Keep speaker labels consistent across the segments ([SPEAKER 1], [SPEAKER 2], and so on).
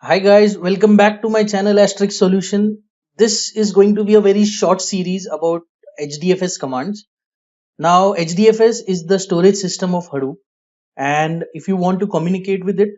[SPEAKER 1] Hi guys, welcome back to my channel Asterisk Solution. This is going to be a very short series about HDFS commands. Now HDFS is the storage system of Hadoop, and if you want to communicate with it,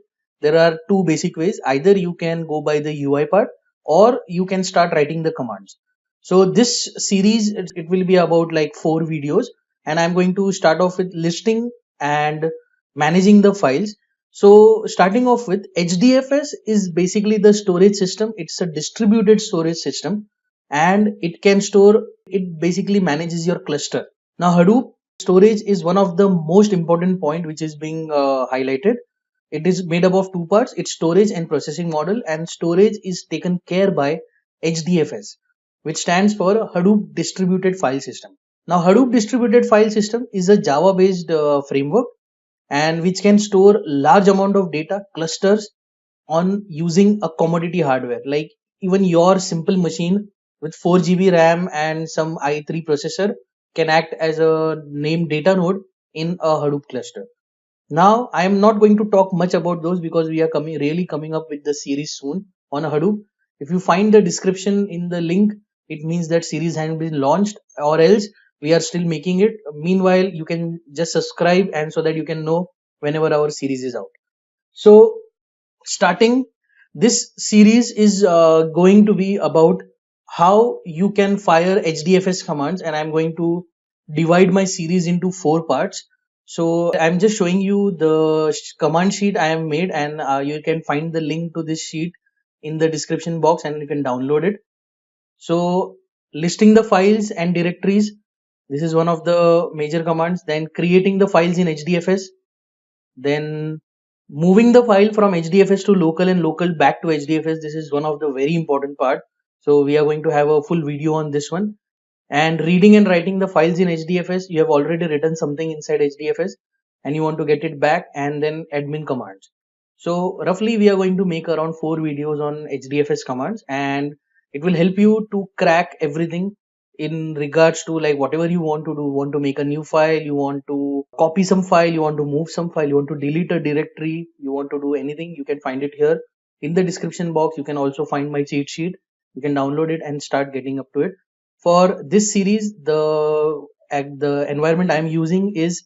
[SPEAKER 1] there are two basic ways. Either you can go by the UI part or you can start writing the commands. So this series it will be about like 4 videos, and I'm going to start off with listing and managing the files. So starting off with HDFS is basically the storage system. It's a distributed storage system and it can store, it basically manages your cluster. Now Hadoop storage is one of the most important point which is being highlighted. It is made up of two parts. It's storage and processing model, and storage is taken care by HDFS, which stands for Hadoop Distributed File System. Now Hadoop Distributed File System is a Java based framework and which can store large amount of data clusters on using a commodity hardware. Like even your simple machine with 4 GB RAM and some i3 processor can act as a named data node in a Hadoop cluster. Now I am not going to talk much about those because we are coming up with the series soon on Hadoop. If you find the description in the link, it means that series has been launched, or else we are still making it. Meanwhile, you can just subscribe and so that you can know whenever our series is out. So starting this series is going to be about how you can fire HDFS commands, and I'm going to divide my series into 4 parts. So I'm just showing you the command sheet I have made, and you can find the link to this sheet in the description box and you can download it. So listing the files and directories, this is one of the major commands. Then creating the files in HDFS, then moving the file from HDFS to local and local back to HDFS. This is one of the very important part. So we are going to have a full video on this one. And reading and writing the files in HDFS, you have already written something inside HDFS and you want to get it back, and then admin commands. So roughly we are going to make around 4 videos on HDFS commands, and it will help you to crack everything in regards to like whatever you want to do. Want to make a new file, you want to copy some file, you want to move some file, you want to delete a directory, you want to do anything, you can find it here in the description box. You can also find my cheat sheet, you can download it and start getting up to it. For this series, the environment I am using is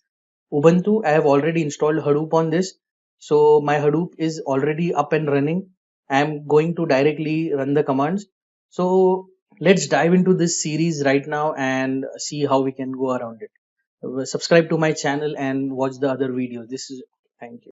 [SPEAKER 1] Ubuntu. I have already installed Hadoop on this, so my Hadoop is already up and running. I am going to directly run the commands. So let's dive into this series right now and see how we can go around it. Subscribe to my channel and watch the other videos. This is, thank you.